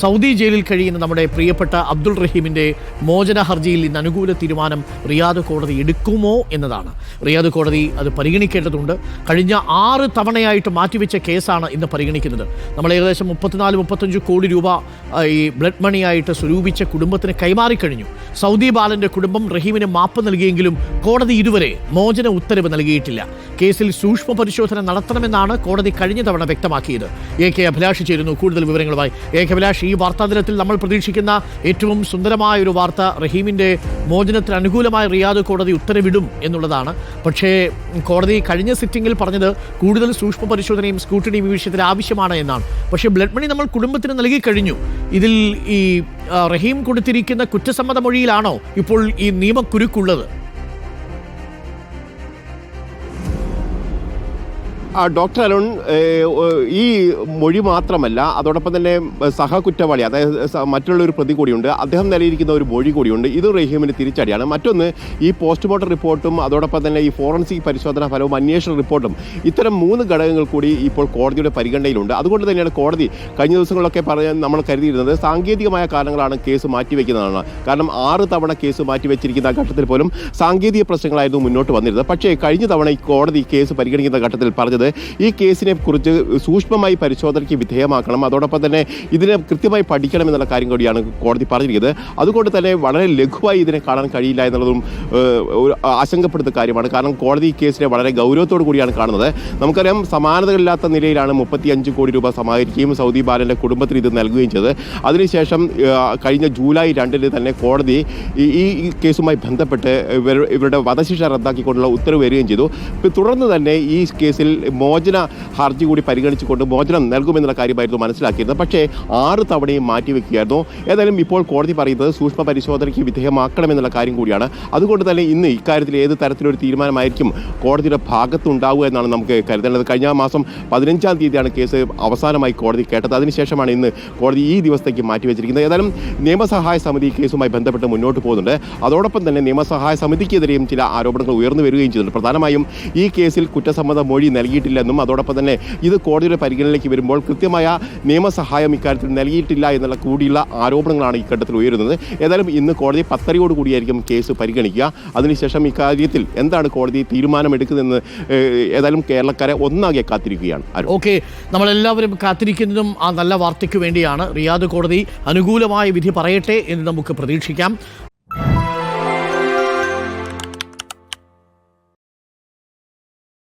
Saudi ജയിലിൽ കഴിയുന്ന നമ്മുടെ പ്രിയപ്പെട്ട അബ്ദുൾ റഹീമിൻ്റെ മോചന ഹർജിയിൽ ഇന്ന് അനുകൂല തീരുമാനം റിയാദ് കോടതി എടുക്കുമോ എന്നതാണ്. റിയാദ് കോടതി അത് പരിഗണിക്കേണ്ടതുണ്ട്. കഴിഞ്ഞ 6 തവണയായിട്ട് മാറ്റിവെച്ച കേസാണ് ഇന്ന് പരിഗണിക്കുന്നത്. നമ്മൾ ഏകദേശം 34-35 കോടി രൂപ ഈ ബ്ലഡ് മണിയായിട്ട് സ്വരൂപിച്ച കുടുംബത്തിന് കൈമാറിക്കഴിഞ്ഞു. സൗദി ബാലൻ്റെ കുടുംബം റഹീമിന് മാപ്പ് നൽകിയെങ്കിലും കോടതി ഇതുവരെ മോചന ഉത്തരവ് നൽകിയിട്ടില്ല. കേസിൽ സൂക്ഷ്മ പരിശോധന നടത്തണമെന്നാണ് കോടതി കഴിഞ്ഞ തവണ വ്യക്തമാക്കിയത്. AK അഭിലാഷ് ചേരുന്നു കൂടുതൽ വിവരങ്ങളുമായി. AK അഭിലാഷ്, ഈ വാർത്താദിനത്തിൽ നമ്മൾ പ്രതീക്ഷിക്കുന്ന ഏറ്റവും സുന്ദരമായ ഒരു വാർത്ത റഹീമിൻ്റെ മോചനത്തിന് അനുകൂലമായി റിയാദ് കോടതി ഉത്തരവിടും എന്നുള്ളതാണ്. പക്ഷേ കോടതി കഴിഞ്ഞ സിറ്റിംഗിൽ പറഞ്ഞത് കൂടുതൽ സൂക്ഷ്മ പരിശോധനയും സ്ക്രൂട്ടിനിയും ഈ വിഷയത്തിൽ ആവശ്യമാണ് എന്നാണ്. പക്ഷേ ബ്ലഡ് മണി നമ്മൾ കുടുംബത്തിന് നൽകി കഴിഞ്ഞു. ഇതിൽ ഈ റഹീം കൊടുത്തിരിക്കുന്ന കുറ്റസമ്മത മൊഴിയിലാണോ ഇപ്പോൾ ഈ നിയമക്കുരുക്കുള്ളത്? ഡോക്ടർ അരുൺ, ഈ മൊഴി മാത്രമല്ല, അതോടൊപ്പം തന്നെ സഹകുറ്റവാളി, അതായത് മറ്റുള്ളൊരു പ്രതി കൂടിയുണ്ട്, അദ്ദേഹം നൽകിയിരിക്കുന്ന ഒരു മൊഴി കൂടിയുണ്ട്. ഇത് റഹീമിന് തിരിച്ചടിയാണ്. മറ്റൊന്ന്, ഈ പോസ്റ്റ്മോർട്ടം റിപ്പോർട്ടും അതോടൊപ്പം തന്നെ ഈ ഫോറൻസിക് പരിശോധനാ ഫലവും അന്വേഷണ റിപ്പോർട്ടും, ഇത്തരം 3 ഘടകങ്ങൾ കൂടി ഇപ്പോൾ കോടതിയുടെ പരിഗണനയിലുണ്ട്. അതുകൊണ്ട് തന്നെയാണ് കോടതി കഴിഞ്ഞ ദിവസങ്ങളിലൊക്കെ നമ്മൾ കരുതിയിരുന്നത് സാങ്കേതികമായ കാരണങ്ങളാണ് കേസ് മാറ്റിവെക്കുന്നതാണ്. കാരണം 6 തവണ കേസ് മാറ്റിവെച്ചിരിക്കുന്ന ഘട്ടത്തിൽ പോലും സാങ്കേതിക പ്രശ്നങ്ങളായിരുന്നു മുന്നോട്ട് വന്നിരുന്നത്. പക്ഷേ കഴിഞ്ഞ തവണ ഈ കോടതി കേസ് പരിഗണിക്കുന്ന ഘട്ടത്തിൽ പറഞ്ഞത് ഈ കേസിനെ കുറിച്ച് സൂക്ഷ്മമായി പരിശോധനയ്ക്ക് വിധേയമാക്കണം, അതോടൊപ്പം തന്നെ ഇതിനെ കൃത്യമായി പഠിക്കണം എന്നുള്ള കാര്യം കൂടിയാണ് കോടതി പറഞ്ഞിരിക്കുന്നത്. അതുകൊണ്ട് തന്നെ വളരെ ലഘുവായി ഇതിനെ കാണാൻ കഴിയില്ല എന്നുള്ളതും ആശങ്കപ്പെടുത്തുന്ന കാര്യമാണ്. കാരണം കോടതി ഈ കേസിനെ വളരെ ഗൗരവത്തോടു കൂടിയാണ് കാണുന്നത്. നമുക്കറിയാം, സമാനതകളില്ലാത്ത നിലയിലാണ് 35 കോടി രൂപ സമാഹരിക്കുകയും സൗദി ബാലൻ്റെ കുടുംബത്തിന് ഇത് നൽകുകയും ചെയ്തത്. അതിനുശേഷം കഴിഞ്ഞ ജൂലൈ 2 തന്നെ കോടതി ഈ കേസുമായി ബന്ധപ്പെട്ട് ഇവരുടെ വധശിക്ഷ റദ്ദാക്കിക്കൊണ്ടുള്ള ഉത്തരവ് വരികയും ചെയ്തു. തുടർന്ന് തന്നെ ഈ കേസിൽ മോചന ഹർജി കൂടി പരിഗണിച്ചുകൊണ്ട് മോചനം നൽകുമെന്നുള്ള കാര്യമായിരുന്നു മനസ്സിലാക്കിയിരുന്നത്. പക്ഷേ 6 തവണയും മാറ്റിവെക്കുകയായിരുന്നു. ഏതായാലും ഇപ്പോൾ കോടതി പറയുന്നത് സൂക്ഷ്മ പരിശോധനയ്ക്ക് വിധേയമാക്കണമെന്നുള്ള കാര്യം കൂടിയാണ്. അതുകൊണ്ട് തന്നെ ഇന്ന് ഇക്കാര്യത്തിൽ ഏത് തരത്തിലൊരു തീരുമാനമായിരിക്കും കോടതിയുടെ ഭാഗത്തുണ്ടാവുക എന്നാണ് നമുക്ക് കരുതേണ്ടത്. കഴിഞ്ഞ മാസം 15-ാം തീയതിയാണ് കേസ് അവസാനമായി കോടതി കേട്ടത്. അതിനുശേഷമാണ് ഇന്ന് കോടതി ഈ ദിവസത്തേക്ക് മാറ്റിവെച്ചിരിക്കുന്നത്. ഏതായാലും നിയമസഹായ സമിതി കേസുമായി ബന്ധപ്പെട്ട് മുന്നോട്ട് പോകുന്നുണ്ട്. അതോടൊപ്പം തന്നെ നിയമസഹായ സമിതിക്കെതിരെയും ചില ആരോപണങ്ങൾ ഉയർന്നു വരികയും ചെയ്തിട്ടുണ്ട്. പ്രധാനമായും ഈ കേസിൽ കുറ്റസമ്മത മൊഴി നൽകിയിട്ടില്ലെന്നും അതോടൊപ്പം തന്നെ ഇത് കോടതിയുടെ പരിഗണനയിലേക്ക് വരുമ്പോൾ കൃത്യമായ നിയമസഹായം ഇക്കാര്യത്തിൽ നൽകിയിട്ടില്ല എന്നുള്ള കൂടിയുള്ള ആരോപണങ്ങളാണ് ഈ ഘട്ടത്തിൽ ഉയരുന്നത്. ഏതായാലും ഇന്ന് കോടതി 10:30 കൂടിയായിരിക്കും കേസ് പരിഗണിക്കുക. അതിനുശേഷം ഇക്കാര്യത്തിൽ എന്താണ് കോടതി തീരുമാനമെടുക്കുന്നതെന്ന് ഏതായാലും കേരളക്കാരെ ഒന്നാകെ കാത്തിരിക്കുകയാണ്. ഓക്കെ, നമ്മളെല്ലാവരും കാത്തിരിക്കുന്നതും ആ നല്ല വാർത്തയ്ക്ക് വേണ്ടിയാണ്. റിയാദ് കോടതി അനുകൂലമായ വിധി പറയട്ടെ എന്ന് നമുക്ക് പ്രതീക്ഷിക്കാം.